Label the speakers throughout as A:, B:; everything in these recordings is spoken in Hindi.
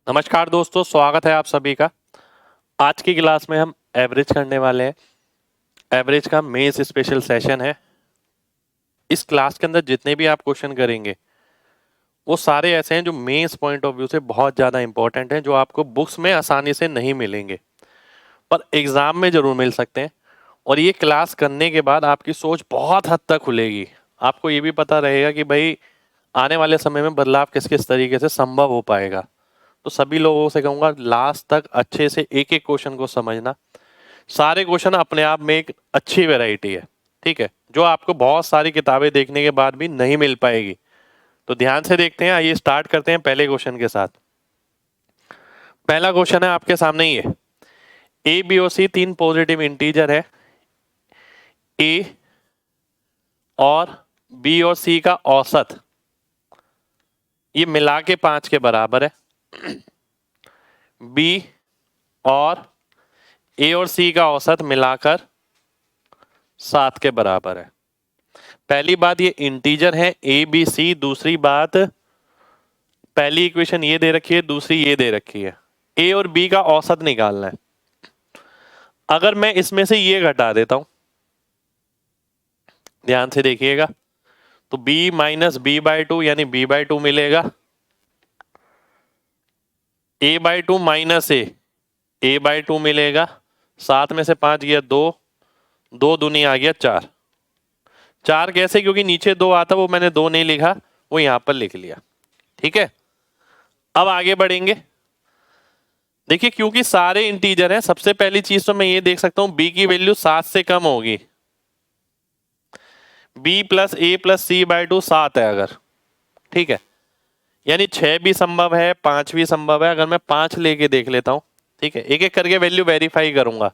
A: नमस्कार दोस्तों, स्वागत है आप सभी का। आज की क्लास में हम एवरेज करने वाले हैं। एवरेज का मेंस स्पेशल सेशन है। इस क्लास के अंदर जितने भी आप क्वेश्चन करेंगे वो सारे ऐसे हैं जो मेंस पॉइंट ऑफ व्यू से बहुत ज़्यादा इंपॉर्टेंट हैं, जो आपको बुक्स में आसानी से नहीं मिलेंगे पर एग्ज़ाम में ज़रूर मिल सकते हैं। और ये क्लास करने के बाद आपकी सोच बहुत हद तक खुलेगी। आपको ये भी पता रहेगा कि भाई आने वाले समय में बदलाव किस किस तरीके से संभव हो पाएगा। तो सभी लोगों से कहूँगा लास्ट तक अच्छे से एक एक क्वेश्चन को समझना। सारे क्वेश्चन अपने आप में एक अच्छी वैरायटी है, ठीक है, जो आपको बहुत सारी किताबें देखने के बाद भी नहीं मिल पाएगी। तो ध्यान से देखते हैं। आइए स्टार्ट करते हैं पहले क्वेश्चन के साथ। पहला क्वेश्चन है आपके सामने ही है। ए बी और सी तीन पॉजिटिव इंटीजर है। ए और बी और सी का औसत ये मिला के 5 के बराबर है। बी और ए और सी का औसत मिलाकर 7 के बराबर है। पहली बात ये इंटीजर है ए बी सी। दूसरी बात पहली इक्वेशन ये दे रखी है, दूसरी ये दे रखी है। ए और बी का औसत निकालना है। अगर मैं इसमें से ये घटा देता हूं, ध्यान से देखिएगा, तो b minus B by two यानी b बाई टू मिलेगा। a by two minus A by two मिलेगा। 7 में से 5 गया 2, 2 दूनी आ गया 4। 4 कैसे? क्योंकि नीचे 2 आता, वो मैंने 2 नहीं लिखा, वो यहां पर लिख लिया। ठीक है, अब आगे बढ़ेंगे। देखिए क्योंकि सारे इंटीजर हैं, सबसे पहली चीज तो मैं ये देख सकता हूं b की वैल्यू 7 से कम होगी। b plus A plus C by two 7 है अगर, ठीक है, यानी 6 भी संभव है, 5 भी संभव है। अगर मैं 5 लेके देख लेता हूं, ठीक है, एक एक करके वैल्यू वेरीफाई करूंगा।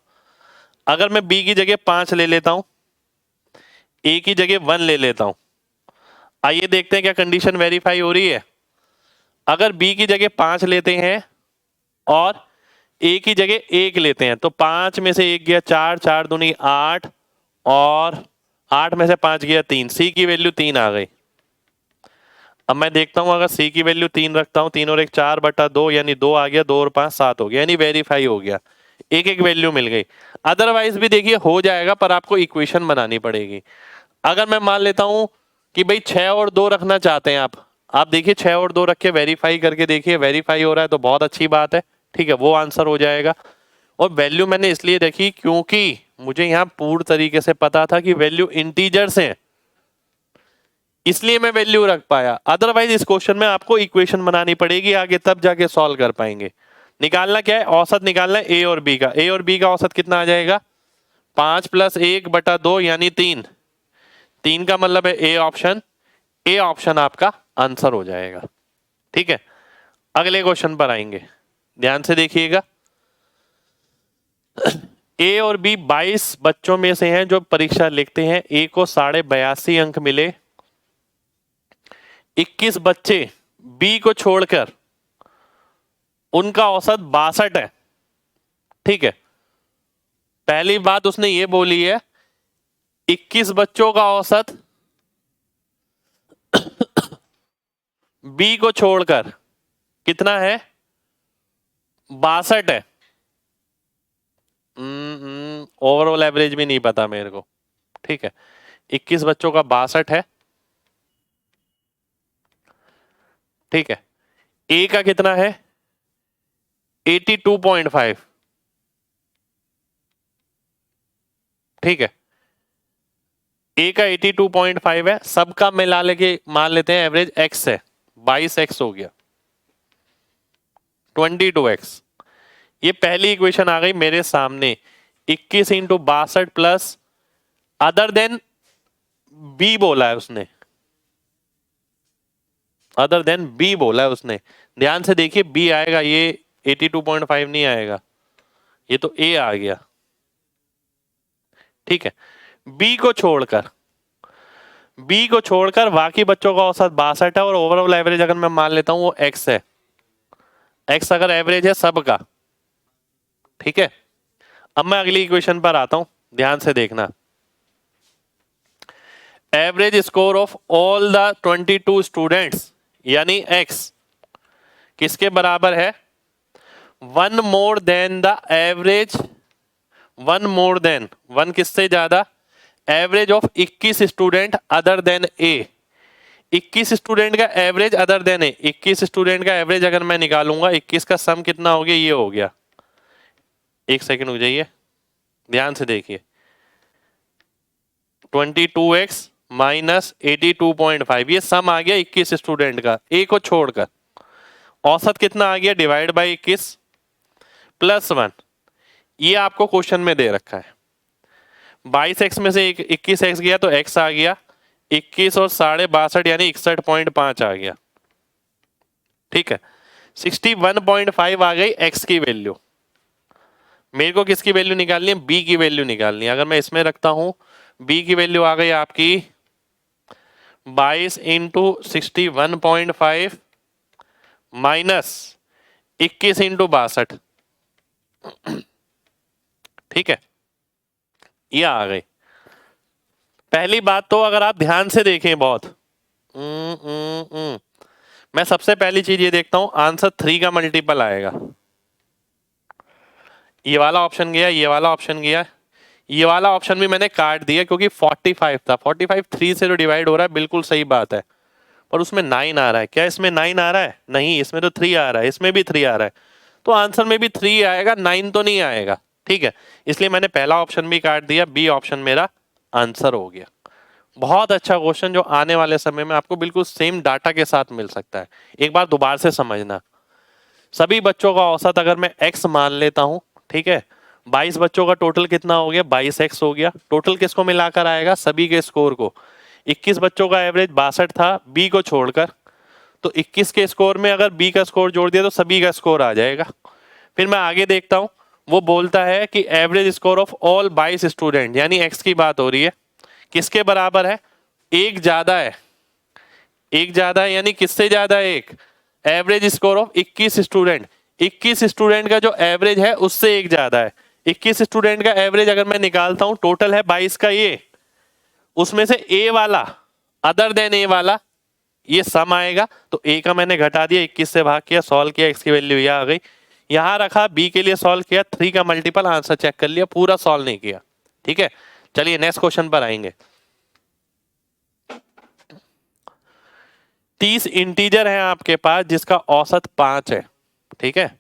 A: अगर मैं b की जगह 5 ले लेता हूं, a की जगह 1 ले लेता हूं, आइए देखते हैं क्या कंडीशन वेरीफाई हो रही है। अगर b की जगह 5 लेते हैं और a की जगह 1 लेते हैं तो 5 में से 1 गया 4, 4 दूनी 8 और 8 में से 5 गया 3। c की वैल्यू 3 आ गई। अब मैं देखता हूं अगर c की वैल्यू 3 रखता हूं, 3 और 1 4/2 यानी 2 आ गया, 2 और 5 7 हो गया, यानी वेरीफाई हो गया। एक एक वैल्यू मिल गई। अदरवाइज भी देखिए हो जाएगा, पर आपको इक्वेशन बनानी पड़ेगी। अगर मैं मान लेता हूं कि भाई 6 और 2 रखना चाहते हैं आप देखिए 6 और 2 रख के वेरीफाई करके देखिए, वेरीफाई हो रहा है तो बहुत अच्छी बात है, ठीक है, वो आंसर हो जाएगा। और वैल्यू मैंने इसलिए रखी क्योंकि मुझे यहाँ पूर्ण तरीके से पता था कि वैल्यू इंटीजर्स हैं, इसलिए मैं वैल्यू रख पाया। अदरवाइज इस क्वेश्चन में आपको इक्वेशन बनानी पड़ेगी आगे, तब जाके सॉल्व कर पाएंगे। निकालना क्या है? औसत निकालना है ए और बी का। ए और बी का औसत कितना आ जाएगा? 5 प्लस 1/2 यानी 3। 3 का मतलब है ए ऑप्शन। ए ऑप्शन आपका आंसर हो जाएगा। ठीक है, अगले क्वेश्चन पर आएंगे, ध्यान से देखिएगा। ए और बी 22 बच्चों में से हैं जो परीक्षा लिखते हैं। ए को 82.5 अंक मिले। 21 बच्चे बी को छोड़कर, उनका औसत 62 है। ठीक है, पहली बात उसने ये बोली है 21 बच्चों का औसत बी को छोड़कर कितना है? 62 है। ओवरऑल एवरेज भी नहीं पता मेरे को। ठीक है, 21 बच्चों का 62 है। ठीक है, ए का कितना है? 82.5। ठीक है, ए का 82.5 है, सबका मिला लेके मान लेते हैं एवरेज एक्स है, 22x हो गया, 22x। ये पहली इक्वेशन आ गई मेरे सामने। 21 into 62 plus other than B बोला है उसने, अदर देन बी बोला है उसने। ध्यान से देखिए बी आएगा, ये 82.5 नहीं आएगा, ये तो ए आ गया। ठीक है, बी को छोड़कर बाकी बच्चों का औसत 62 है और ओवरऑल एवरेज अगर मैं मान लेता हूं वो एक्स है। एक्स अगर एवरेज है सबका, ठीक है। अब मैं अगली इक्वेशन पर आता हूं, ध्यान से देखना। Average score of all the 22 students यानी एक्स किसके बराबर है? One more than the average, one more than, one किससे ज्यादा, average of 21 student other than A. 21 student का एवरेज अदर देन ए, 21 स्टूडेंट का एवरेज अगर मैं निकालूंगा, 21 का सम कितना हो गया, ये हो गया। एक सेकंड हो जाइए, ध्यान से देखिए, 22x माइनस 82.5, ये सम आ गया 21 स्टूडेंट का, ए को छोड़कर। औसत कितना आ गया, डिवाइड बाई 21 प्लस 1, ये आपको क्वेश्चन में दे रखा है। 22x में से 21x गया तो x आ गया, 21 और 62.5 यानी 61.5 आ गया। ठीक है, 61.5 आ गई x की वैल्यू। मेरे को किसकी वैल्यू निकालनी है, b की वैल्यू निकालनी है। अगर मैं इसमें रखता हूं, b की वैल्यू आ गई आपकी 22 इंटू 61.5 माइनस 21 इंटू 62। ठीक है, ये आ गई। पहली बात तो अगर आप ध्यान से देखें बहुत, मैं सबसे पहली चीज ये देखता हूं, आंसर 3 का मल्टीपल आएगा। ये वाला ऑप्शन गया, ये वाला ऑप्शन गया, ये वाला ऑप्शन भी मैंने काट दिया क्योंकि 45 था। 45 3 से जो डिवाइड हो रहा है, बिल्कुल सही बात है, पर उसमें 9 आ रहा है। क्या इसमें 9 आ रहा है, नहीं, इसमें तो 3 आ रहा है, इसमें भी 3 आ रहा है, तो आंसर में भी 3 आएगा, 9 तो नहीं आएगा। ठीक है, इसलिए मैंने पहला ऑप्शन भी काट दिया, बी ऑप्शन मेरा आंसर हो गया। बहुत अच्छा क्वेश्चन जो आने वाले समय में आपको बिल्कुल सेम डाटा के साथ मिल सकता है। एक बार दोबारा से समझना, सभी बच्चों का औसत अगर मैं x मान लेता हूं, ठीक है, 22 बच्चों का टोटल कितना हो गया, 22x हो गया। टोटल किसको मिलाकर आएगा, सभी के स्कोर को। 21 बच्चों का एवरेज 62 था b को छोड़कर, तो 21 के स्कोर में अगर b का स्कोर जोड़ दिया तो सभी का स्कोर आ जाएगा। फिर मैं आगे देखता हूं, वो बोलता है कि average score of all 22 student, यानी x की बात हो रही है, किसके बराबर है, एक ज्यादा है, एक ज्यादा है, यानी किससे ज्यादा है, एक, average score of 21 student, 21 student का जो एवरेज है उससे एक ज्यादा है। 21 स्टूडेंट का एवरेज अगर मैं निकालता हूं, टोटल है 22 का, ये उसमें से ए वाला अदर देन ए वाला, ये सम आएगा, तो ए का मैंने घटा दिया, 21 से भाग किया, सॉल्व किया, एक्स की वैल्यू यह आ गई। यहां रखा, बी के लिए सॉल्व किया, 3 का मल्टीपल, आंसर चेक कर लिया, पूरा सॉल्व नहीं किया। ठीक है, चलिए नेक्स्ट क्वेश्चन पर आएंगे। 30 इंटीजर है आपके पास जिसका औसत 5 है। ठीक है,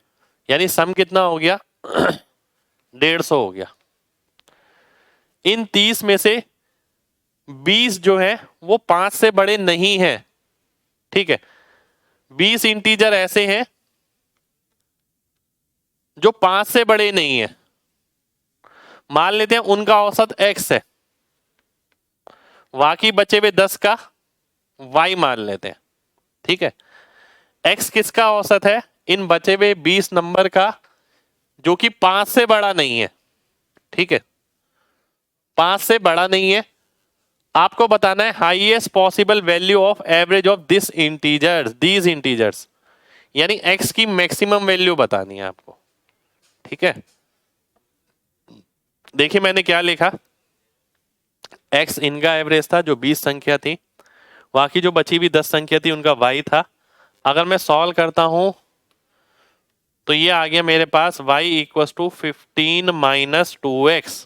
A: यानी सम कितना हो गया 150 हो गया। इन 30 में से 20 जो है वो 5 से बड़े नहीं है। ठीक है, 20 इंटीजर ऐसे हैं जो 5 से बड़े नहीं है। मान लेते हैं उनका औसत x है, बाकी बचे हुए 10 का y मान लेते हैं। ठीक है, x किसका औसत है, इन बचे हुए 20 नंबर का जो कि 5 से बड़ा नहीं है। ठीक है, 5 से बड़ा नहीं है। आपको बताना है highest possible value of average of this integers, these integers, यानी x की मैक्सिमम वैल्यू बतानी है आपको। ठीक है, देखिए मैंने क्या लिखा, x इनका एवरेज था जो 20 संख्या थी, बाकी जो बची हुई 10 संख्या थी उनका y था। अगर मैं सॉल्व करता हूं तो ये आ गया मेरे पास y equal to 15 minus 2x।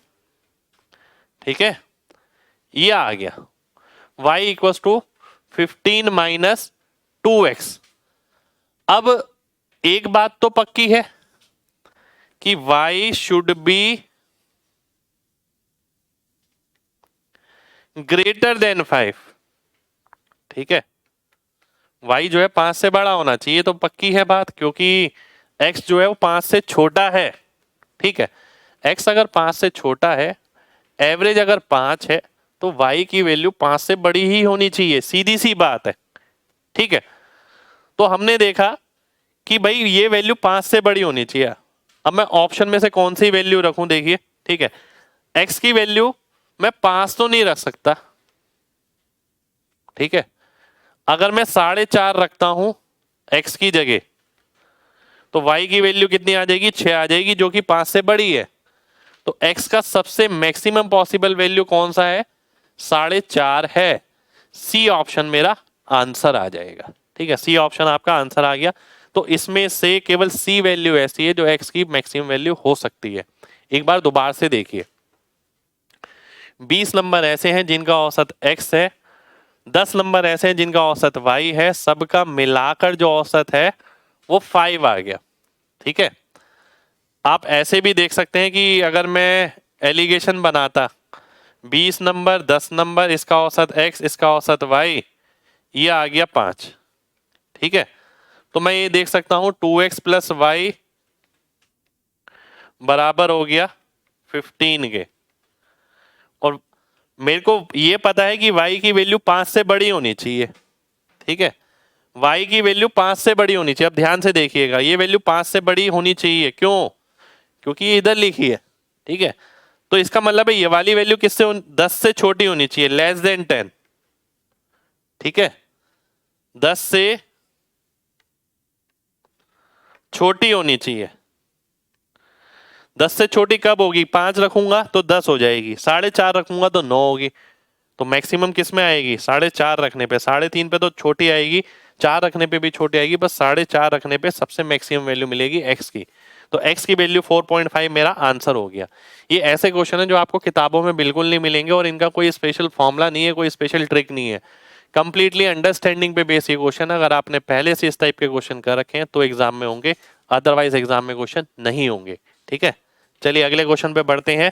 A: ठीक है, ये आ गया y equal to 15 minus 2x। अब एक बात तो पक्की है कि y should be greater than 5। ठीक है, y जो है 5 से बड़ा होना चाहिए, तो पक्की है बात, क्योंकि x जो है वो 5 से छोटा है। ठीक है, x अगर 5 से छोटा है, एवरेज अगर 5 है, तो y की वैल्यू 5 से बड़ी ही होनी चाहिए, सीधी सी बात है। ठीक है, तो हमने देखा कि भाई ये वैल्यू 5 से बड़ी होनी चाहिए। अब मैं ऑप्शन में से कौन सी वैल्यू रखूं, देखिए। ठीक है, x की वैल्यू मैं 5 तो नहीं रख सकता। ठीक है, अगर मैं 4.5 रखता हूं x की जगह, तो y की वैल्यू कितनी आ जाएगी, 6 आ जाएगी, जो कि 5 से बड़ी है। तो x का सबसे मैक्सिमम पॉसिबल वैल्यू कौन सा है, 4.5 है। सी ऑप्शन मेरा आंसर आ जाएगा। ठीक है, सी ऑप्शन आपका आंसर आ गया। तो इसमें से केवल सी वैल्यू ऐसी है जो एक्स की मैक्सिमम वैल्यू हो सकती है। एक बार दोबारा से देखिए, 20 नंबर ऐसे हैं जिनका औसत x है, 10 नंबर ऐसे हैं जिनका औसत y है, सबका मिलाकर जो औसत है वो 5 आ गया। ठीक है, आप ऐसे भी देख सकते हैं कि अगर मैं एलिगेशन बनाता 20 नंबर 10 नंबर, इसका औसत x, इसका औसत y, ये आ गया 5। ठीक है, तो मैं ये देख सकता हूं 2x प्लस वाई बराबर हो गया 15 के, और मेरे को ये पता है कि y की वैल्यू 5 से बड़ी होनी चाहिए। ठीक है, y की वैल्यू 5 से बड़ी होनी चाहिए। अब ध्यान से देखिएगा, ये वैल्यू 5 से बड़ी होनी चाहिए, क्यों? क्योंकि ये इधर लिखी है। ठीक है, तो इसका मतलब है ये वाली वैल्यू किससे 10 से छोटी होनी चाहिए, लेस देन 10। ठीक है, 10 से छोटी होनी चाहिए। 10 से छोटी कब होगी? 5 रखूंगा तो 10 हो जाएगी, 4.5 रखूंगा तो 9 होगी। तो मैक्सिमम किस में आएगी? 4.5 रखने पे। 3.5 पे तो छोटी आएगी, 4 रखने पे भी छोटी आएगी, बस 4.5 रखने पे सबसे मैक्सिमम वैल्यू मिलेगी x की। तो x की वैल्यू 4.5 मेरा आंसर हो गया। ये ऐसे क्वेश्चन है जो आपको किताबों में बिल्कुल नहीं मिलेंगे और इनका कोई स्पेशल फॉर्मूला नहीं है, कोई स्पेशल ट्रिक नहीं है, कंप्लीटली अंडरस्टैंडिंग पे बेस ये क्वेश्चन। अगर आपने पहले से इस टाइप के क्वेश्चन कर रखे हैं तो एग्जाम में होंगे, अदरवाइज एग्जाम में क्वेश्चन नहीं होंगे। ठीक है, चलिए अगले क्वेश्चन पे बढ़ते हैं।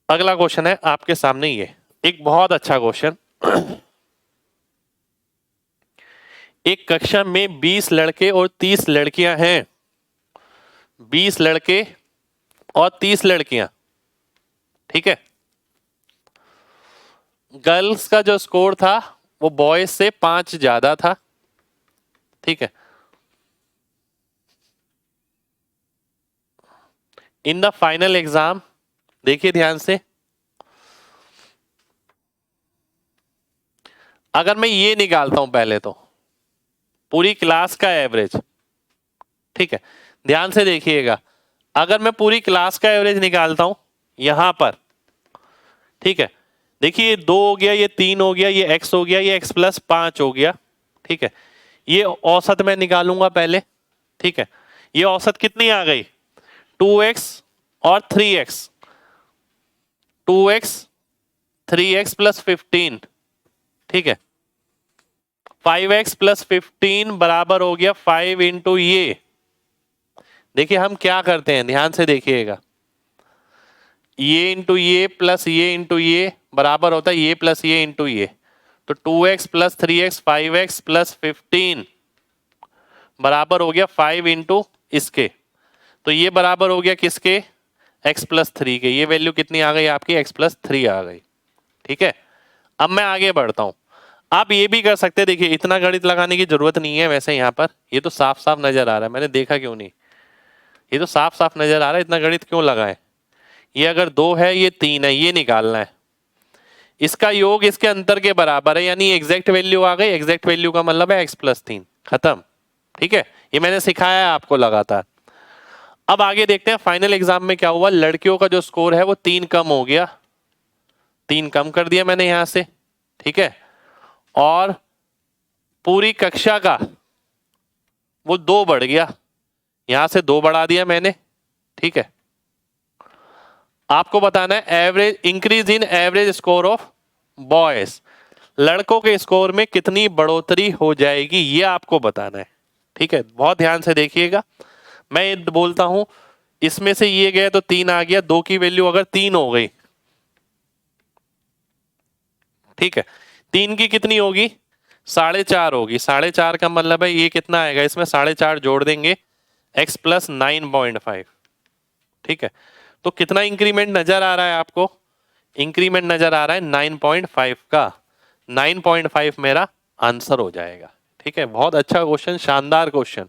A: अगला क्वेश्चन है आपके सामने, ये एक बहुत अच्छा क्वेश्चन। एक कक्षा में 20 लड़के और 30 लड़कियां हैं, 20 लड़के और 30 लड़कियां। ठीक है, गर्ल्स का जो स्कोर था वो बॉयज से 5 ज्यादा था। ठीक है, इन द फाइनल एग्जाम, देखिए ध्यान से, अगर मैं ये निकालता हूं पहले तो पूरी क्लास का एवरेज। ठीक है, ध्यान से देखिएगा, अगर मैं पूरी क्लास का एवरेज निकालता हूं यहां पर, ठीक है, देखिए ये 2 हो गया, ये 3 हो गया, ये x हो गया, ये x प्लस 5 हो गया। ठीक है, ये औसत मैं निकालूंगा पहले। ठीक है, ये औसत कितनी आ गई? 2x और 3x, 2x 3x प्लस 15। ठीक है, 5x प्लस 15 बराबर हो गया 5 इंटू ये। देखिए हम क्या करते हैं, ध्यान से देखिएगा, ये इंटू ये प्लस ये इंटू ये बराबर होता है ये प्लस ये इंटू ये। तो 2x plus 3x 5x plus 15 बराबर हो गया 5 इंटू इसके। तो ये बराबर हो गया किसके? x प्लस 3 के। ये वैल्यू कितनी आ गई आपकी? x प्लस 3 आ गई। ठीक है, अब मैं आगे बढ़ता हूं। आप ये भी कर सकते हैं, देखिए इतना गणित लगाने की जरूरत नहीं है वैसे यहाँ पर, ये तो साफ साफ नजर आ रहा है, मैंने देखा क्यों नहीं, ये तो साफ साफ नजर आ रहा है, इतना गणित क्यों लगाए? ये अगर 2 है, ये 3 है, ये निकालना है, इसका योग इसके अंतर के बराबर है, यानी एग्जैक्ट वैल्यू आ गई। एग्जैक्ट वैल्यू का मतलब है x प्लस 3, खत्म। ठीक है, ये मैंने सिखाया है आपको लगातार। अब आगे देखते हैं फाइनल एग्जाम में क्या हुआ। लड़कियों का जो स्कोर है वो 3 कम हो गया, 3 कम कर दिया मैंने यहां से। ठीक है, और पूरी कक्षा का वो 2 बढ़ गया, यहां से 2 बढ़ा दिया मैंने। ठीक है, आपको बताना है average increase in average score of boys, लड़कों के स्कोर में कितनी बढ़ोतरी हो जाएगी, ये आपको बताना है। ठीक है, बहुत ध्यान से देखिएगा, मैं ये बोलता हूं इसमें से ये गए तो 3 आ गया, 2 की वैल्यू अगर 3 हो गई, ठीक है, 3 की कितनी होगी? 4.5 होगी। 4.5 का मतलब है ये कितना आएगा, इसमें 4.5 जोड़ देंगे x प्लस 9.5। ठीक है, तो कितना इंक्रीमेंट नजर आ रहा है आपको? इंक्रीमेंट नजर आ रहा है 9.5 का। 9.5 मेरा आंसर हो जाएगा। ठीक है, बहुत अच्छा क्वेश्चन, शानदार क्वेश्चन।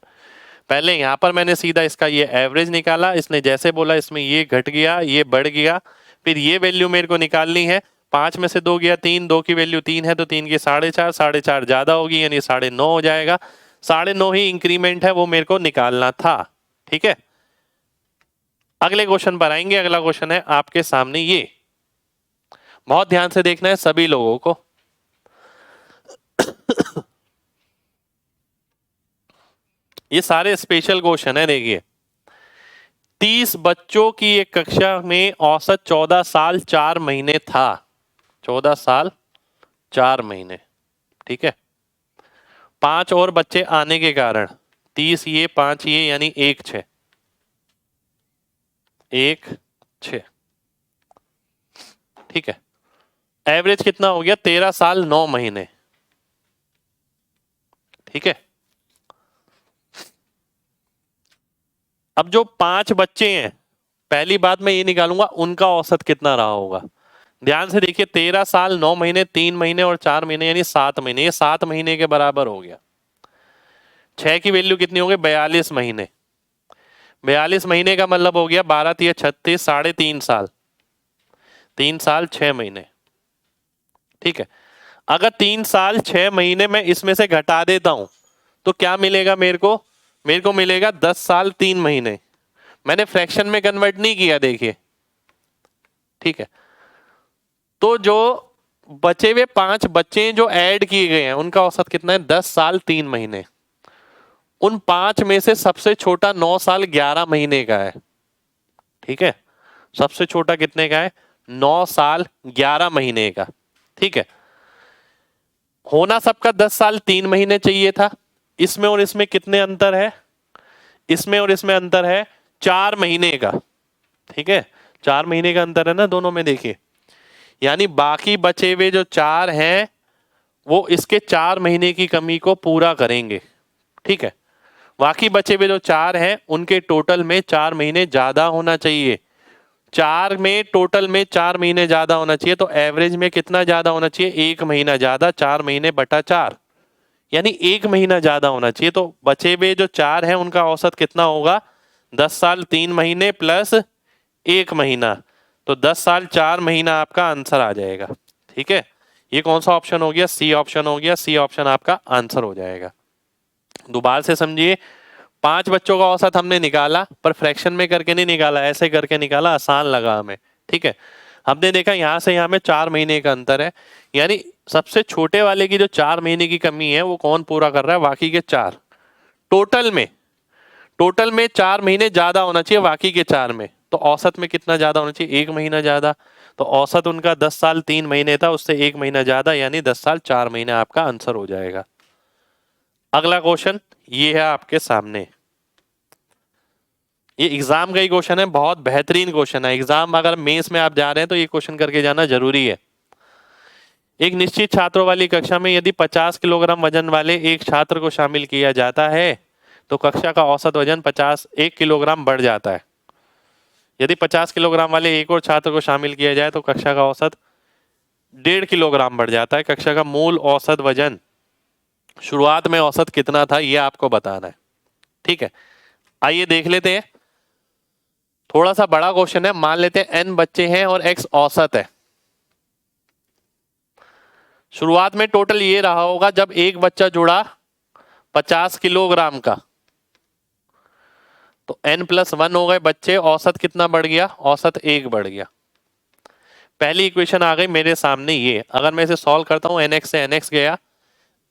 A: पहले यहां पर मैंने सीधा इसका ये एवरेज निकाला, इसने जैसे बोला इसमें ये घट गया, ये बढ़ गया, फिर ये वैल्यू मेरे को निकालनी है। 5 में से 2 गया 3, 2 की वैल्यू 3 है तो 3 की 4.5, 4.5 ज्यादा होगी यानी 9.5 हो जाएगा। 9.5 ही इंक्रीमेंट है, वो मेरे को निकालना था। ठीक है, अगले क्वेश्चन पर आएंगे। अगला क्वेश्चन है आपके सामने, ये बहुत ध्यान से देखना है सभी लोगों को। ये सारे स्पेशल क्वेश्चन है। देखिए 30 बच्चों की एक कक्षा में औसत 14 साल 4 महीने था। 14 साल 4 महीने, ठीक है। 5 और बच्चे आने के कारण 30 ये 5 ये यानी 1 6, 1 6, ठीक है। एवरेज कितना हो गया? 13 साल 9 महीने, ठीक है। अब जो 5 बच्चे हैं, पहली बात मैं ये निकालूंगा उनका औसत कितना रहा होगा। ध्यान से देखिए 13 साल 9 महीने 3 महीने और 4 महीने यानी 7 महीने, ये 7 महीने के बराबर हो गया। 6 की वैल्यू कितनी हो गई? 42 महीने। 42 महीने का मतलब हो गया 12 3 36, 3.5 साल, 3 साल 6 महीने, ठीक है। अगर 3 साल 6 महीने में इसमें से घटा देता हूं तो क्या मिलेगा मेरे को? मेरे को मिलेगा 10 साल 3 महीने। मैंने फ्रैक्शन में कन्वर्ट नहीं किया, देखिए, ठीक है। तो जो बचे हुए 5 बच्चे जो ऐड किए गए हैं उनका औसत कितना है? 10 साल 3 महीने। उन 5 में से सबसे छोटा 9 साल 11 महीने का है, ठीक है। सबसे छोटा कितने का है? 9 साल 11 महीने का, ठीक है। होना सबका 10 साल 3 महीने चाहिए था। इसमें और इसमें कितने अंतर है? इसमें और इसमें अंतर है 4 महीने का, ठीक है। 4 महीने का अंतर है ना दोनों में, देखिए। यानी बाकी बचे हुए जो 4 हैं वो इसके 4 महीने की कमी को पूरा करेंगे, ठीक है। बाकी बचे हुए जो 4 हैं उनके टोटल में 4 महीने ज्यादा होना चाहिए। 4 में टोटल में 4 महीने ज्यादा होना चाहिए, तो एवरेज में कितना ज्यादा होना चाहिए? 1 महीना ज्यादा, 4 महीने बटा 4 यानी 1 महीना ज्यादा होना चाहिए। तो बचे हुए जो 4 हैं उनका औसत कितना होगा? 10 साल 3 महीने प्लस 1 महीना, तो 10 साल 4 महीना आपका आंसर आ जाएगा, ठीक है। ये कौन सा ऑप्शन हो गया? सी ऑप्शन हो गया। सी ऑप्शन आपका आंसर हो जाएगा। दोबारा से समझिए, 5 बच्चों का औसत हमने निकाला, पर फ्रैक्शन में करके नहीं निकाला, ऐसे करके निकाला, आसान लगा हमें, ठीक है। हमने देखा यहां से यहां में 4 महीने का अंतर है, यानी सबसे छोटे वाले की जो 4 महीने की कमी है वो कौन पूरा कर रहा है? बाकी के 4। टोटल में 4 महीने ज्यादा होना चाहिए बाकी के 4 में, तो औसत में कितना ज्यादा होना चाहिए? 1 महीना ज्यादा। तो औसत उनका 10 साल 3 महीने था, उससे 1 महीना ज्यादा, यानी 10 साल 4 महीने आपका आंसर हो जाएगा। अगला क्वेश्चन ये है आपके सामने। ये एग्जाम का ही क्वेश्चन है, बहुत बेहतरीन क्वेश्चन है। एग्जाम अगर मेंस में आप जा रहे हैं तो ये क्वेश्चन करके जाना जरूरी है। एक निश्चित छात्रों वाली कक्षा में यदि 50 किलोग्राम वजन वाले एक छात्र को शामिल किया जाता है तो कक्षा का औसत वजन 1 किलोग्राम बढ़ जाता है। यदि 50 किलोग्राम वाले एक और छात्र को शामिल किया जाए तो कक्षा का औसत 1.5 किलोग्राम बढ़ जाता है। कक्षा का मूल औसत वजन शुरुआत में औसत कितना था ये आपको बताना है, ठीक है। आइए देख लेते हैं। थोड़ा सा बड़ा क्वेश्चन है। मान लेते हैं n बच्चे हैं और x औसत है। शुरुआत में टोटल ये रहा होगा जब एक बच्चा जुड़ा 50 किलोग्राम का, तो n+1 हो गए बच्चे, औसत कितना बढ़ गया? औसत 1 बढ़ गया। पहली इक्वेशन आ गई मेरे सामने ये। अगर मैं इसे सॉल्व करता हूं, nx से nx गया,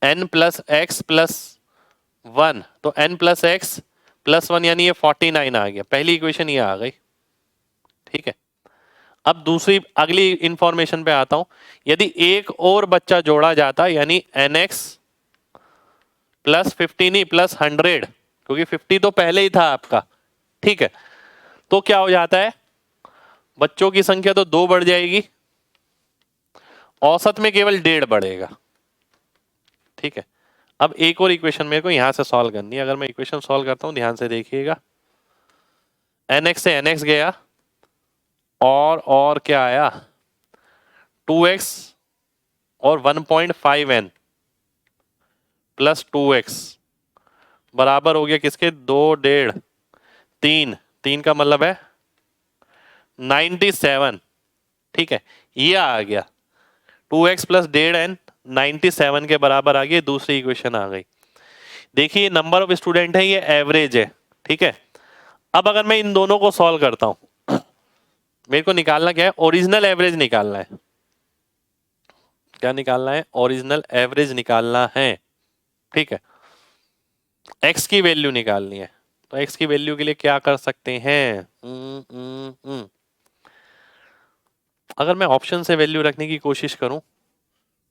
A: n+x+1, तो n+x+1 यानी ये 49 आ गया। पहली इक्वेशन ये आ गई, ठीक है। अब दूसरी अगली इंफॉर्मेशन पे आता हूं। यदि एक और बच्चा जोड़ा जाता यानी nx +50 नहीं +100, क्योंकि 50 तो पहले ही था आपका, ठीक है। तो क्या हो जाता है? बच्चों की संख्या तो 2 बढ़ जाएगी, औसत में केवल 1.5 बढ़ेगा, ठीक है। अब एक और इक्वेशन मेरे को यहां से सॉल्व करनी है। अगर मैं इक्वेशन सॉल्व करता हूं ध्यान से देखिएगा, nx से nx गया और क्या आया? 2x और 1.5n +2x बराबर हो गया किसके? 2 1.5 3, 3 का मतलब है 97, ठीक है। ये आ गया 2x + 1.5n 97 के बराबर आ गया। दूसरी इक्वेशन आ गई। देखिए नंबर ऑफ स्टूडेंट है, ये एवरेज है, ठीक है। अब अगर मैं इन दोनों को सॉल्व करता हूं, मेरे को निकालना क्या है? ओरिजिनल एवरेज निकालना है। क्या निकालना है? ओरिजिनल एवरेज निकालना है, ठीक है। x की वैल्यू निकालनी है, तो x की वैल्यू के लिए क्या कर सकते हैं? अगर मैं ऑप्शन से वैल्यू रखने की कोशिश करूं,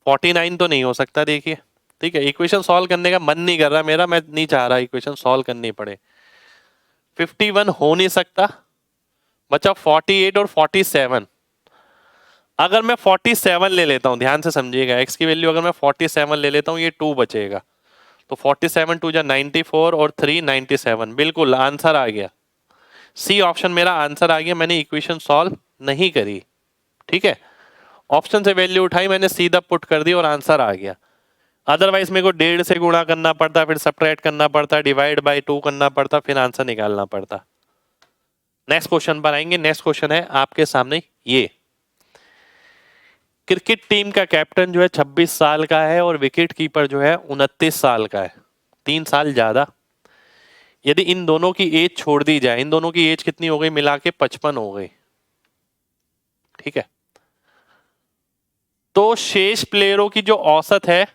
A: 49 तो नहीं हो सकता, देखिए ठीक है, इक्वेशन सॉल्व करने का मन नहीं कर रहा मेरा, मैं नहीं चाह रहा इक्वेशन सॉल्व करनी पड़े। 51 हो नहीं सकता, बचा 48 और 47। अगर मैं 47 ले लेता हूं, ध्यान से समझिएगा, x की वैल्यू अगर मैं 47 ले लेता हूं, ये 2 बचेगा, तो 47 2 जा 94 और 3 97, बिल्कुल आंसर आ गया। सी ऑप्शन मेरा आंसर आ गया, मैंने इक्वेशन सॉल्व नहीं करी, ठीक है, ऑप्शन से वैल्यू उठाई, मैंने सीधा पुट कर दी और आंसर आ गया। अदरवाइज मेरे को 1.5 से गुणा करना पड़ता, फिर सब्ट्रैक्ट करना पड़ता, डिवाइड बाय 2 करना पड़ता, फिर आंसर निकालना पड़ता। नेक्स्ट क्वेश्चन पर आएंगे। नेक्स्ट क्वेश्चन है आपके सामने ये, क्रिकेट टीम का कैप्टन जो है 26 साल का है और विकेट कीपर जो है 29 साल का है, 3 साल ज्यादा। यदि इन दोनों की एज छोड़ दी जाए, इन दोनों की एज कितनी हो गई मिला के? 55 हो गई, ठीक है। तो शेष प्लेयरों की जो औसत है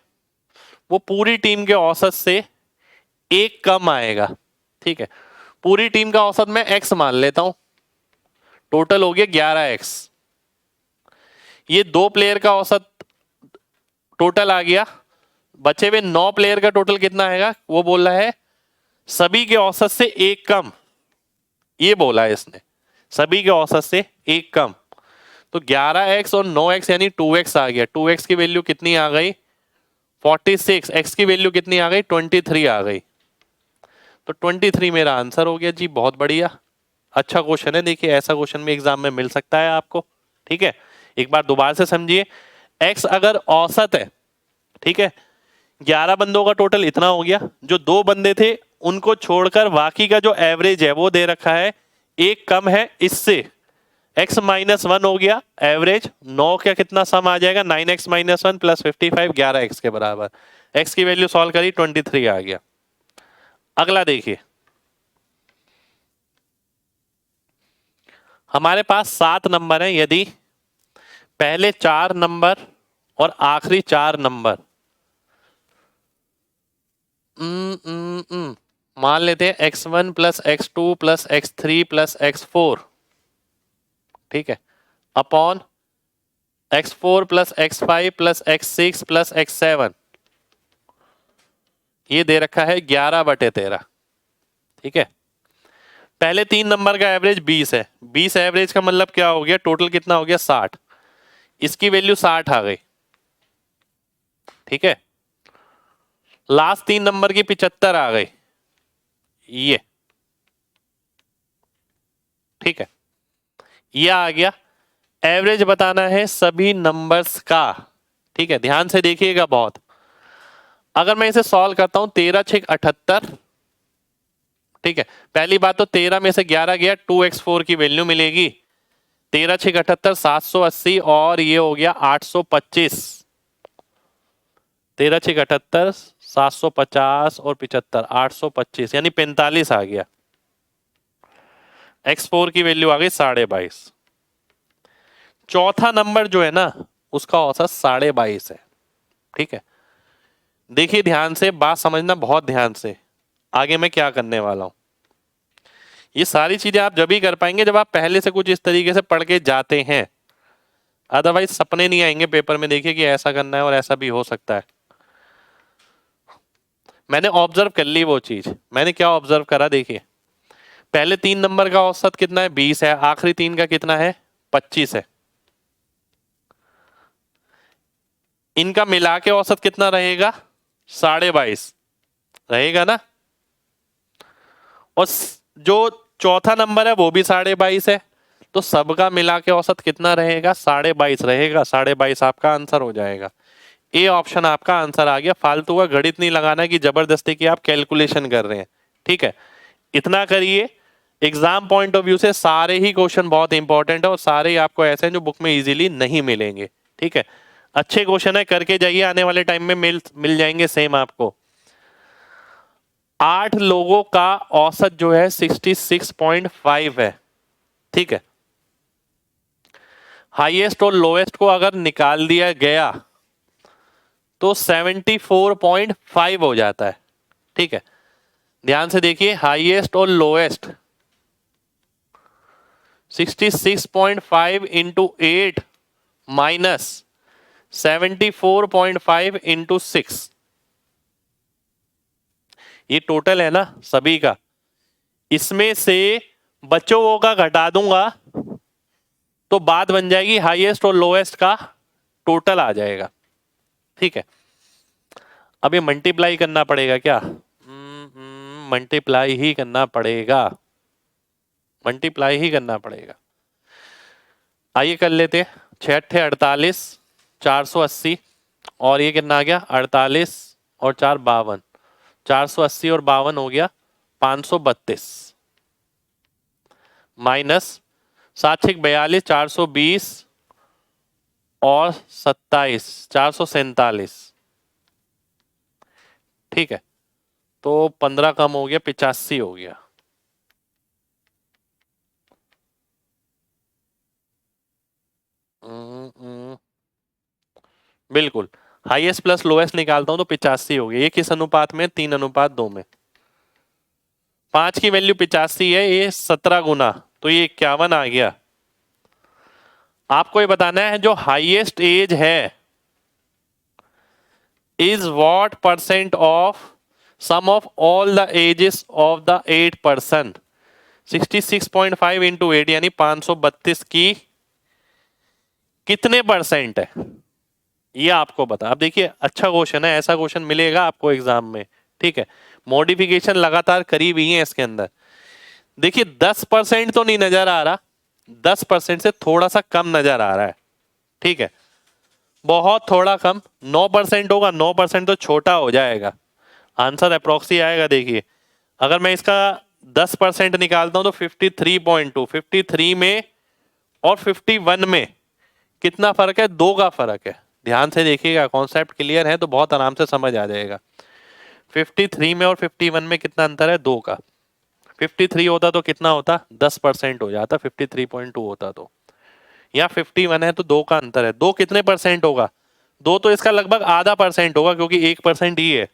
A: वो पूरी टीम के औसत से एक कम आएगा, ठीक है। पूरी टीम का औसत मैं x मान लेता हूं, टोटल हो गया 11x। ये 2 प्लेयर का औसत टोटल आ गया, बचे हुए 9 प्लेयर का टोटल कितना आएगा? वो बोल रहा है सभी के औसत से एक कम, ये बोला है इसने, सभी के औसत से एक कम। तो 11x और 9x यानी 2x आ गया। 2x की वैल्यू कितनी आ गई? 46। x की वैल्यू कितनी आ गई? 23 आ गई। तो 23 मेरा आंसर हो गया जी, बहुत बढ़िया, अच्छा क्वेश्चन है। देखिए ऐसा क्वेश्चन भी एग्जाम में मिल सकता है आपको, ठीक है। एक बार दोबारा से समझिए, x अगर औसत है, ठीक है, 11 बंदों का टोटल इतना हो गया, जो 2 बंदे थे उनको छोड़कर बाकी का जो एवरेज है वो दे रखा है, एक कम है इससे, x -1 हो गया एवरेज। 9 का कितना सम आ जाएगा? 9x - 1 + 55, 11x के बराबर। x की वैल्यू सॉल्व करी, 23 आ गया। अगला देखिए, हमारे पास 7 नंबर है। यदि पहले 4 नंबर और आखिरी 4 नंबर मान लेते हैं x1 + x2 + x3 + x4, ठीक है, upon x4 + x5 + x6 + x7, ये दे रखा है 11/13, ठीक है। पहले 3 नंबर का एवरेज 20 है, 20 एवरेज का मतलब क्या हो गया? टोटल कितना हो गया? 60। इसकी वैल्यू 60 आ गई, ठीक है। लास्ट 3 नंबर की 75 आ गई, ये, ठीक है, ये आ गया। एवरेज बताना है सभी नंबर्स का, ठीक है, ध्यान से देखिएगा बहुत। अगर मैं इसे सॉल्व करता हूं, 13 6 78, ठीक है। पहली बात तो 13 में से 11 गया, 2x4 की वैल्यू मिलेगी। 13 6 78, 780 और ये हो गया 825। 13 6 78, 750 और 75, 825 यानी 45 आ गया। x4 की वैल्यू आ गई 22.5। चौथा नंबर जो है ना, उसका औसत 22.5 है, ठीक है। देखिए ध्यान से, बात समझना बहुत ध्यान से, आगे मैं क्या करने वाला हूं। ये सारी चीजें आप जब ही कर पाएंगे जब आप पहले से कुछ इस तरीके से पढ़ के जाते हैं, अदरवाइज सपने नहीं आएंगे पेपर में। देखिए कि ऐसा करना है और ऐसा भी हो सकता है। मैंने ऑब्जर्व कर ली वो चीज। मैंने क्या ऑब्जर्व करा? देखिए पहले 3 नंबर का औसत कितना है? 20 है। आखिरी 3 का कितना है? 25 है। इनका मिला के औसत कितना रहेगा? 22.5 रहेगा ना। और जो चौथा नंबर है वो भी 22.5 है, तो सबका मिला के औसत कितना रहेगा? 22.5 रहेगा। 22.5 आपका आंसर हो जाएगा। ए ऑप्शन आपका आंसर आ गया। फालतू का गणित नहीं लगाना कि जबरदस्ती की आप कैलकुलेशन कर रहे हैं, ठीक है। इतना करिए। एग्जाम पॉइंट ऑफ व्यू से सारे ही क्वेश्चन बहुत इंपॉर्टेंट है और सारे ही आपको ऐसे हैं जो बुक में इजीली नहीं मिलेंगे, ठीक है। अच्छे क्वेश्चन है, करके जाइए, आने वाले टाइम में मिल जाएंगे सेम आपको। 8 लोगों का औसत जो है 66.5 है, ठीक है। हाईएस्ट और लोएस्ट को अगर निकाल दिया गया तो 74.5 हो जाता है, ठीक है। ध्यान से देखिए, हाईएस्ट और लोएस्ट 66.5 इंटू 8 माइनस 74.5 इंटू 6, ये टोटल है ना सभी का। इसमें से बच्चों का घटा दूंगा तो बात बन जाएगी हाईएस्ट और लोएस्ट का टोटल आ जाएगा। ठीक है, अब ये मल्टीप्लाई करना पड़ेगा क्या? मल्टीप्लाई ही करना पड़ेगा, मल्टीप्लाई ही करना पड़ेगा। आइए कर लेते हैं। 6 48, 480 और ये कितना आ गया 48 और 4 52, 480 और 52 हो गया 532 माइनस 7 6 42, 420 और 27 447। ठीक है, तो 15 कम हो गया 85 हो गया। बिल्कुल, हाईएस्ट प्लस लोएस्ट निकालता हूं तो 85 हो गया। ये किस अनुपात में? 3:2 में। 5 की वैल्यू 85 है, ये 17 गुना, तो ये 51 आ गया। आपको ये बताना है जो हाईएस्ट एज है is what percent of sum of all the ages of the 8 person. 66.5 into 8 यानी 532 की कितने परसेंट है, ये आपको बता। अब देखिए, अच्छा क्वेश्चन है, ऐसा क्वेश्चन मिलेगा आपको एग्जाम में। ठीक है, मॉडिफिकेशन लगातार करीब ही है इसके अंदर। देखिए 10% तो नहीं नजर आ रहा, 10% से थोड़ा सा कम नजर आ रहा है। ठीक है, बहुत थोड़ा कम, 9% होगा। 9% तो छोटा हो जाएगा, आंसर अप्रोक्सी आएगा। देखिए अगर मैं इसका 10% निकालता हूं तो 53.2, 53 में और 51 में कितना फर्क है? 2 का फर्क है। ध्यान से देखिएगा, कॉन्सेप्ट क्लियर है तो बहुत आराम से समझ आ जाएगा। 53 में और 51 में कितना अंतर है? 2 का। 53 होता तो कितना होता? 10% हो जाता, 53.2 होता तो। यहाँ 51 है तो 2 का अंतर है। 2 कितने परसेंट होगा? 2 तो इसका लगभग आधा परसेंट होगा, क्योंकि 1% ही है।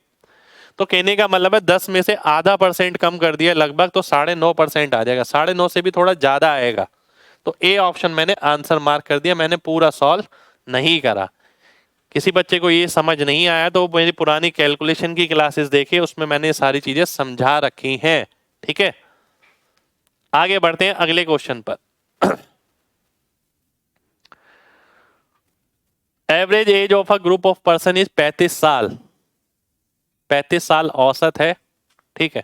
A: तो कहने का मतलब है 10 में से आधा परसेंट कम कर दिया लगभग, तो 9.5% आ जाएगा। 9.5 से भी थोड़ा ज्यादा आएगा। तो ए ऑप्शन मैंने आंसर मार्क कर दिया, मैंने पूरा सॉल्व नहीं करा। किसी बच्चे को ये समझ नहीं आया तो मेरी पुरानी कैलकुलेशन की क्लासेस देखिए, उसमें मैंने सारी चीजें समझा रखी हैं। ठीक है, आगे बढ़ते हैं अगले क्वेश्चन पर। Average age of a group of person is 35 साल। 35 साल औसत है। ठीक है,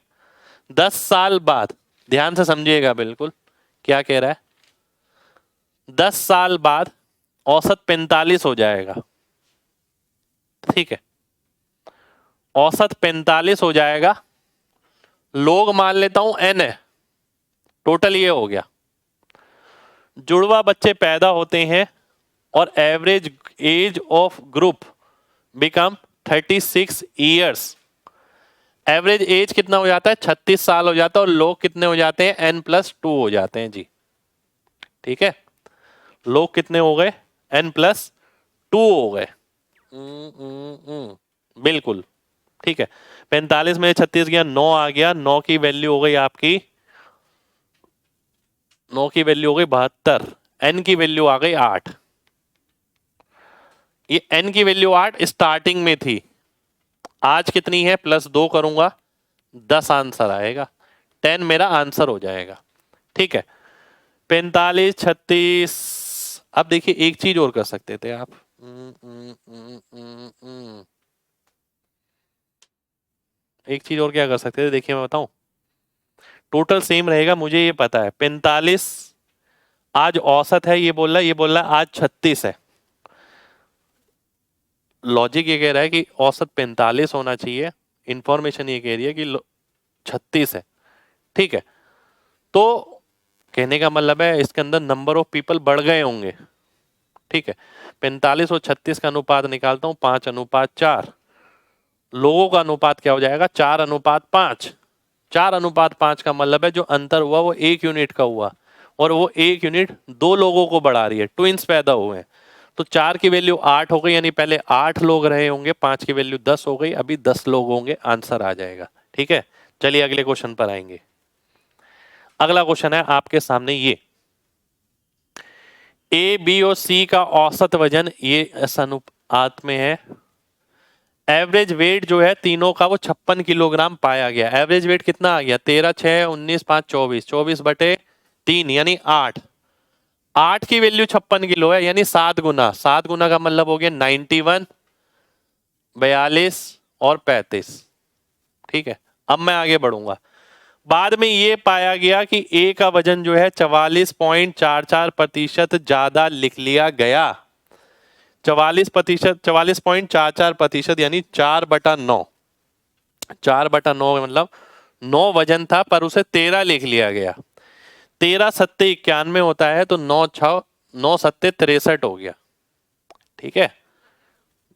A: 10 साल बाद, ध्यान से समझिएगा बिल्कुल क्या कह रहा है। 10 साल बाद औसत 45 हो जाएगा। ठीक है, औसत 45 हो जाएगा। लोग मान लेता हूं n है, टोटल ये हो गया। जुड़वा बच्चे पैदा होते हैं और average age of group become 36 years. Average age कितना हो जाता है? 36 साल हो जाता है। और लोग कितने हो जाते हैं? n+2 हो जाते हैं जी। ठीक है, लोग कितने हो गए? n+2 हो गए। बिल्कुल ठीक है। 45 में 36 गया, 9 आ गया। 9 की वैल्यू हो गई आपकी, 9 की वैल्यू हो गई 72। n की वैल्यू आ गई 8। ये n की वैल्यू 8 स्टार्टिंग में थी, आज कितनी है? +2 करूंगा 10 आंसर आएगा। 10 मेरा आंसर हो जाएगा। ठीक है, 45 36। अब देखिए एक चीज और कर सकते थे आप। एक चीज और क्या कर सकते थे, देखिए मैं बताऊं। टोटल सेम रहेगा, मुझे ये पता है। 45 आज औसत है, ये बोल रहा है आज 36 है। लॉजिक ये कह रहा है कि औसत 45 होना चाहिए, इंफॉर्मेशन ये कह रही है कि 36 है। ठीक है, तो कहने का मतलब है इसके अंदर नंबर ऑफ पीपल बढ़ गए होंगे। ठीक है, 45 और 36 का अनुपात निकालता हूं, 5:4। लोगों का अनुपात क्या हो जाएगा? 4:5। 4:5 का मतलब है जो अंतर हुआ वो 1 यूनिट का हुआ, और वो 1 यूनिट 2 लोगों को बढ़ा रही है, ट्विंस पैदा हुए हैं। तो 4 की वैल्यू 8 हो गई, यानी पहले 8 लोग रहे होंगे, 5 की वैल्यू 10 हो गई, अभी 10 लोग होंगे, आंसर आ जाएगा। ठीक है, चलिए अगले क्वेश्चन पर आएंगे। अगला क्वेश्चन है आपके सामने ये, ए बी और सी का औसत वजन ये इस अनुपात में है। एवरेज वेट जो है तीनों का वो 56 किलोग्राम पाया गया। एवरेज वेट कितना आ गया, 13, 6, 19, 5, 24, 24/3 यानी 8। 8 की वैल्यू 56 किलो है, यानी 7 गुना। 7 गुना का मतलब हो गया 91, 42 और 35। ठीक है, अब मैं आगे बढ़ूंगा। बाद में ये पाया गया कि ए का वजन जो है 44.44% ज्यादा लिख लिया गया। 44%, 44.44% यानी 4/9। 4/9 मतलब 9 वजन था पर उसे 13 लिख लिया गया। 13 सत्ते 91 होता है, तो 9 सत्ते 63 हो गया। ठीक है,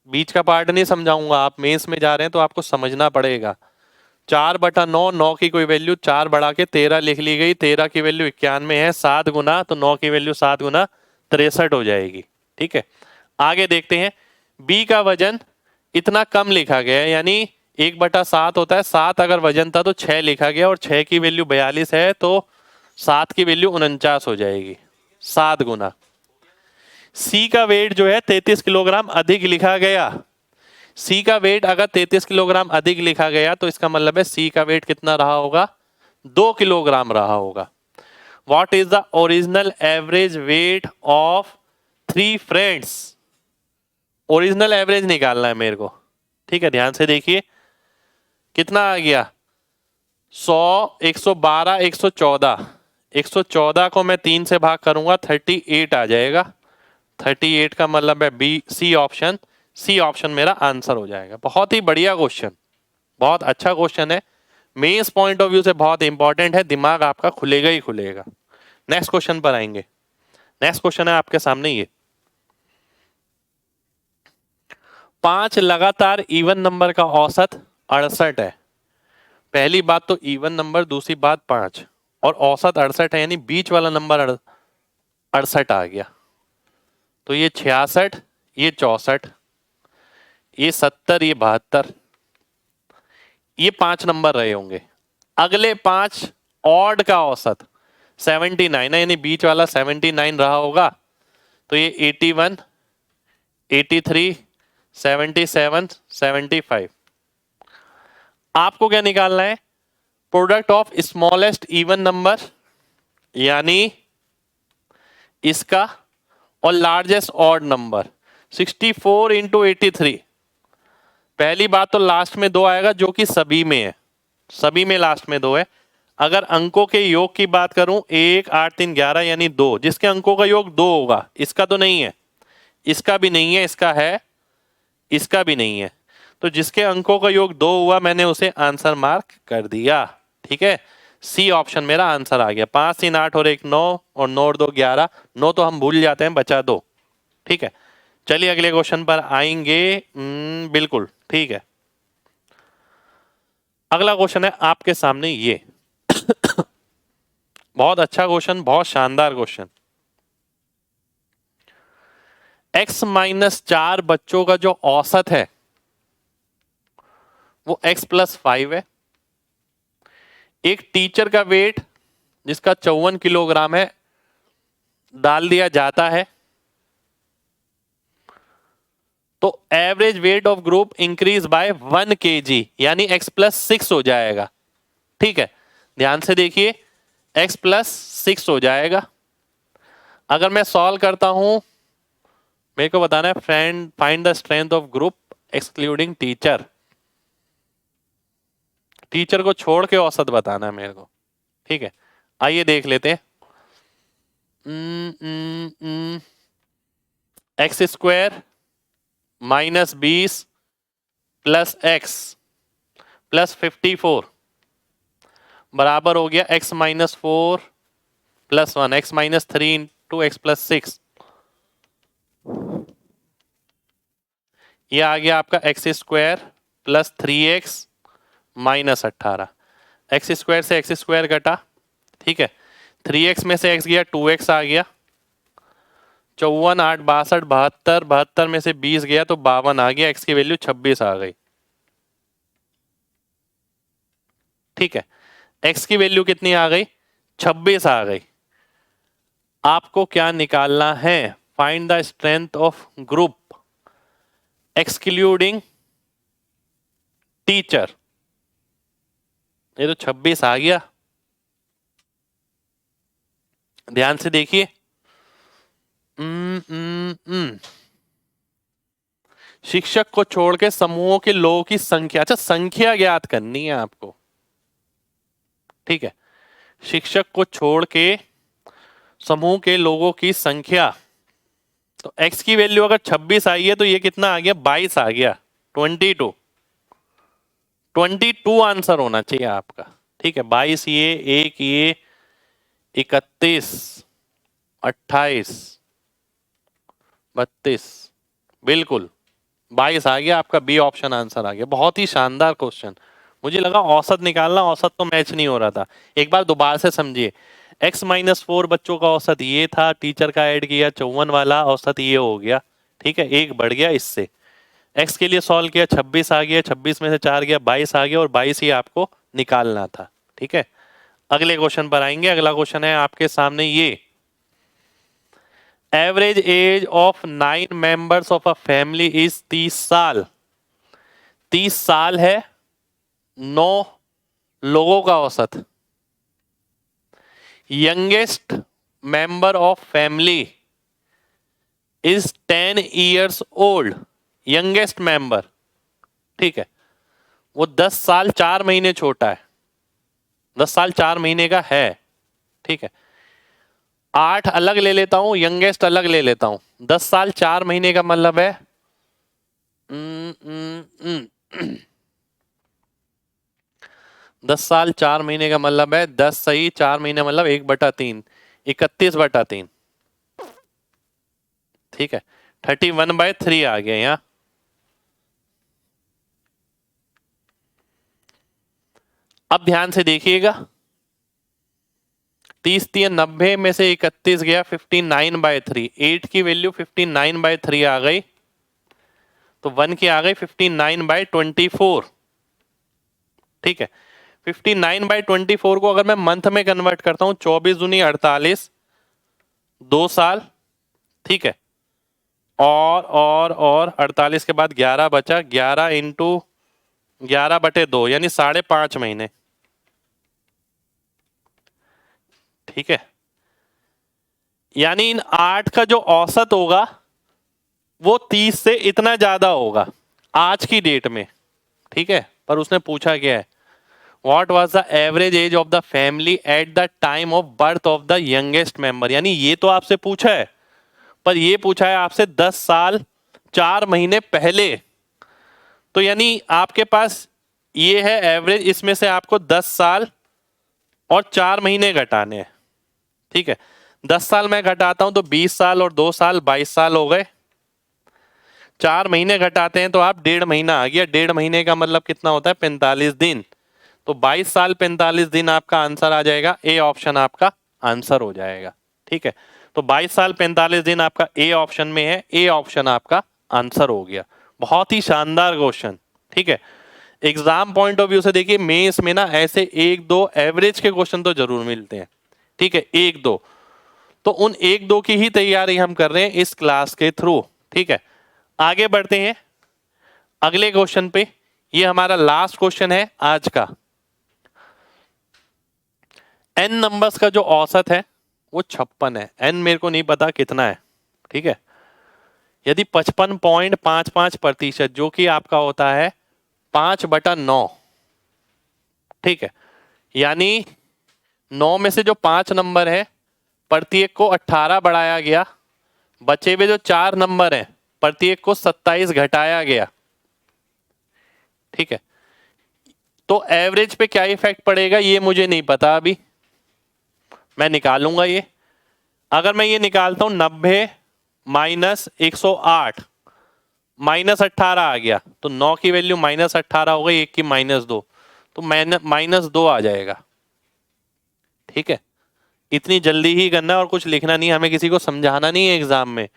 A: बीच का पार्ट नहीं समझाऊंगा, आप मेंस में जा रहे हैं तो आपको समझना पड़ेगा। 4/9, 9 की कोई वैल्यू 4 बढ़ा के 13 लिख ली गई। 13 की वैल्यू 91 है, 7 गुना, तो 9 की वैल्यू 7 गुना 63 हो जाएगी। ठीक है, आगे देखते हैं। बी का वजन इतना कम लिखा गया है, यानी 1/7 होता है। 7 अगर वजन था तो 6 लिखा गया, और 6 की वैल्यू 42 है, तो 7 की वैल्यू 49 हो जाएगी, 7 गुना। सी का वेट जो है 33 किलोग्राम अधिक लिखा गया। सी का वेट अगर 33 किलोग्राम अधिक लिखा गया तो इसका मतलब है सी का वेट कितना रहा होगा, 2 किलोग्राम रहा होगा। What is the original average weight of 3 friends. Original average निकालना है मेरे को। ठीक है, ध्यान से देखिए कितना आ गया, 100, 112, 114। 114 को मैं 3 से भाग करूंगा, 38 आ जाएगा। 38 का मतलब है B, C option. C option मेरा आंसर हो जाएगा। बहुत ही बढ़िया क्वेश्चन, बहुत अच्छा क्वेश्चन है, मेंस पॉइंट ऑफ व्यू से बहुत इंपॉर्टेंट है। दिमाग आपका खुलेगा ही खुलेगा। नेक्स्ट क्वेश्चन पर आएंगे। नेक्स्ट क्वेश्चन है आपके सामने ये, 5 लगातार इवन नंबर का औसत 68 है। पहली बात तो इवन नंबर, दूसरी बात 5 और औसत 68 है, यानी बीच वाला नंबर 68 आ गया। तो ये 66, ये 64, ये 70, ये 72, ये 5 नंबर रहे होंगे। अगले 5 ऑड का औसत 79 है, यानी बीच वाला 79 रहा होगा। तो ये 81, 83, 77, 75। आपको क्या निकालना है, product of smallest even number यानी इसका, और लार्जेस्ट ऑड नंबर। 64 इंटू 83। पहली बात तो लास्ट में 2 आएगा जो कि सभी में है, सभी में लास्ट में 2 है। अगर अंकों के योग की बात करूं, 1, 8, 3, 11 यानी 2, जिसके अंकों का योग 2 होगा। इसका तो नहीं है, इसका भी नहीं है, इसका है, इसका भी नहीं है। तो जिसके अंकों का योग 2 हुआ मैंने उसे आंसर मार्क कर दिया। ठीक है, सी ऑप्शन मेरा आंसर आ गया। 5, 3, 8 और 1 9, और 9 और 2 11। 9 तो हम भूल जाते हैं, बचा 2। ठीक है, चलिए अगले क्वेश्चन पर आएंगे। बिल्कुल ठीक है, अगला क्वेश्चन है आपके सामने ये बहुत अच्छा क्वेश्चन, बहुत शानदार क्वेश्चन। x-4 बच्चों का जो औसत है वो x+5 है। एक टीचर का वेट जिसका 54 किलोग्राम है डाल दिया जाता है, तो average weight of group increase by 1 kg, यानी x+6 हो जाएगा। ठीक है, ध्यान से देखिए, x+6 हो जाएगा। अगर मैं सॉल्व करता हूं, मेरे को बताना है find the strength of group excluding teacher. Teacher को छोड़ के औसत बताना है मेरे को। ठीक है, आइए देख लेते हैं। x² -20 प्लस x प्लस 54 बराबर हो गया x-4 plus 1, x-3 into x+6। ये आ गया आपका x² plus 3x minus 18। x² से x² घटा, ठीक है, 3x में से x गया, 2x आ गया। 54, 8, 62, 72, 72 में से 20 गया तो 52 आ गया। x की वैल्यू 26 आ गई। ठीक है, x की वैल्यू कितनी आ गई, 26 आ गई। आपको क्या निकालना है, find the strength of group excluding teacher. ये तो 26 आ गया, ध्यान से देखिए। शिक्षक को छोड़ के समूहों के लोगों की संख्या, अच्छा संख्या ज्ञात करनी है आपको, ठीक है। शिक्षक को छोड़ के समूह के लोगों की संख्या, तो x की वैल्यू अगर 26 आई है तो ये कितना आ गया, 22 आ गया, 22 आंसर होना चाहिए आपका, ठीक है। 22 ये, एक ये, 31, 28, 32, बिल्कुल 22 आ गया आपका, बी ऑप्शन आंसर आ गया। बहुत ही शानदार क्वेश्चन, मुझे लगा औसत निकालना, औसत तो मैच नहीं हो रहा था। एक बार दोबारा से समझिए, x-4 बच्चों का औसत ये था, टीचर का ऐड किया 54 वाला, औसत ये हो गया, ठीक है, एक बढ़ गया इससे। x के लिए सॉल्व किया, 26 आ गया, 26 में से 4 गया, 22 आ गया, और 22 ही आपको निकालना था, ठीक है। अगले क्वेश्चन पर आएंगे। अगला क्वेश्चन है आपके सामने ये, average age of 9 members of a family is 30 साल। 30 साल है 9 लोगों का औसत। Youngest member of family is 10 years old. Youngest member, ठीक है, वो 10 साल 4 महीने छोटा है, 10 साल 4 महीने का है, ठीक है। 8 अलग ले लेता हूं, यंगेस्ट अलग ले लेता हूं। 10 साल 4 महीने का मतलब है 10 साल 4 महीने का मतलब है 10 सही 4 महीने मतलब 1/3, 31/3, ठीक है। 31/3 आ गया यहां। अब ध्यान से देखिएगा, 30 3 90 में से 31 गया, 59/3, 8 की वैल्यू 59/3 आ गई, तो 1 की आ गई 59/24, ठीक है। 59/24 को अगर मैं मंथ में कन्वर्ट करता हूं, 24 दूनी 48, 2 साल, ठीक है, और 48 के बाद 11 बचा, 11 इंटू 11/2 यानी 5.5 महीने, ठीक है। यानी इन 8 का जो औसत होगा वो 30 से इतना ज्यादा होगा आज की डेट में, ठीक है। पर उसने पूछा क्या है, what was the average age of the family at the time of birth of the youngest member. यानी ये तो आपसे पूछा है, पर ये पूछा है आपसे 10 साल 4 महीने पहले, तो यानी आपके पास ये है एवरेज, इसमें से आपको 10 साल और 4 महीने घटाने हैं, ठीक है। 10 साल मैं घटाता हूं तो 20 साल और 2 साल 22 साल हो गए। 4 महीने घटाते हैं तो आप 1.5 महीना आ गया, 1.5 महीने का मतलब कितना होता है 45 दिन, तो 22 साल 45 दिन आपका आंसर आ जाएगा, ए ऑप्शन आपका आंसर हो जाएगा, ठीक है। तो 22 साल 45 दिन आपका ए ऑप्शन में है, ए ऑप्शन आपका आंसर हो गया। बहुत ही शानदार क्वेश्चन, ठीक है। एग्जाम पॉइंट ऑफ व्यू से देखिए, मेंस में ना ऐसे 1-2 एवरेज के क्वेश्चन तो जरूर मिलते हैं, ठीक है, 1-2, तो उन 1-2 की ही तैयारी हम कर रहे हैं इस क्लास के थ्रू, ठीक है। आगे बढ़ते हैं अगले क्वेश्चन पे। ये हमारा लास्ट क्वेश्चन है आज का। n नंबर्स का जो औसत है वो 56 है, n मेरे को नहीं पता कितना है, ठीक है। यदि 55.55%, जो कि आपका होता है 5/9, ठीक है, यानी 9 में से जो 5 नंबर है प्रत्येक को 18 बढ़ाया गया, बचे हुए जो 4 नंबर हैं प्रत्येक को 27 घटाया गया, ठीक है। तो एवरेज पे क्या इफेक्ट पड़ेगा ये मुझे नहीं पता, अभी मैं निकालूंगा ये। अगर मैं ये निकालता हूं 90 माइनस 108 -18 आ गया, तो 9 की वैल्यू -18 हो गई, 1 की -2, तो -2 आ जाएगा, ठीक है। इतनी जल्दी ही करना है और कुछ लिखना नहीं, हमें किसी को समझाना नहीं है एग्जाम में।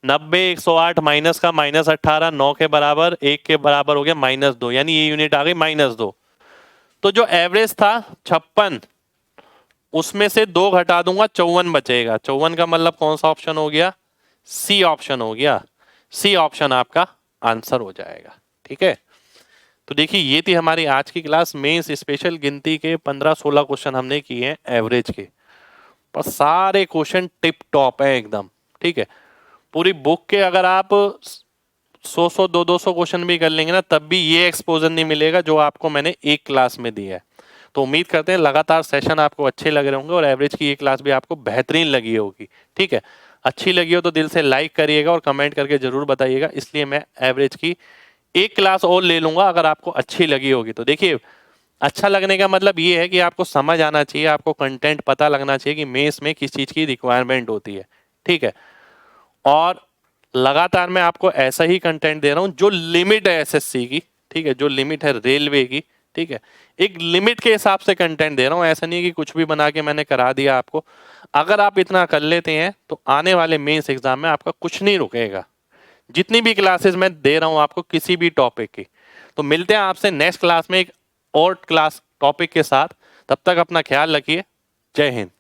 A: 90 108 माइनस का -18, 9 के बराबर 1 के बराबर हो गया -2, यानी ये यूनिट आ गई -2, तो जो एवरेज था 56, उसमें से 2 घटा दूंगा, 54 बचेगा। 54 का मतलब कौन सा ऑप्शन हो गया? सी ऑप्शन हो गया। सी ऑप्शन आपका आंसर हो जाएगा। ठीक है, तो देखिए ये थी हमारी आज की क्लास। मेंस स्पेशल गिनती के 15-16 क्वेश्चन हमने किए हैं एवरेज के, पर सारे क्वेश्चन टिप टॉप है एकदम। ठीक है, पूरी बुक के अगर आप 100-100, 200-200 क्वेश्चन भी कर लेंगे ना, तब भी ये एक्सपोजर नहीं मिलेगा जो आपको मैंने एक क्लास में दिया है। तो उम्मीद करते हैं लगातार सेशन आपको अच्छे लग रहे होंगे और एवरेज की ये क्लास भी आपको बेहतरीन लगी होगी। ठीक है, अच्छी लगी हो तो दिल से लाइक करिएगा और कमेंट करके जरूर बताइएगा, इसलिए मैं एवरेज की एक क्लास और ले लूंगा अगर आपको अच्छी लगी होगी तो। देखिए, अच्छा लगने का मतलब ये है कि आपको समझ आना चाहिए, आपको कंटेंट पता लगना चाहिए कि मेंस में किस चीज की रिक्वायरमेंट होती है। ठीक है, और लगातार मैं आपको ऐसा ही कंटेंट दे रहा हूं जो लिमिट है एसएससी की। ठीक है, जो लिमिट है रेलवे की। ठीक है, एक लिमिट के हिसाब से कंटेंट दे रहा हूं, ऐसा नहीं है कि कुछ भी बना के मैंने करा दिया आपको। अगर आप इतना कर लेते हैं तो आने वाले मेंस एग्जाम में आपका कुछ नहीं रुकेगा, जितनी भी क्लासेस मैं दे रहा हूं आपको किसी भी टॉपिक की। तो मिलते हैं आपसे नेक्स्ट क्लास में एक और क्लास टॉपिक के साथ। तब तक अपना ख्याल रखिए। जय हिंद।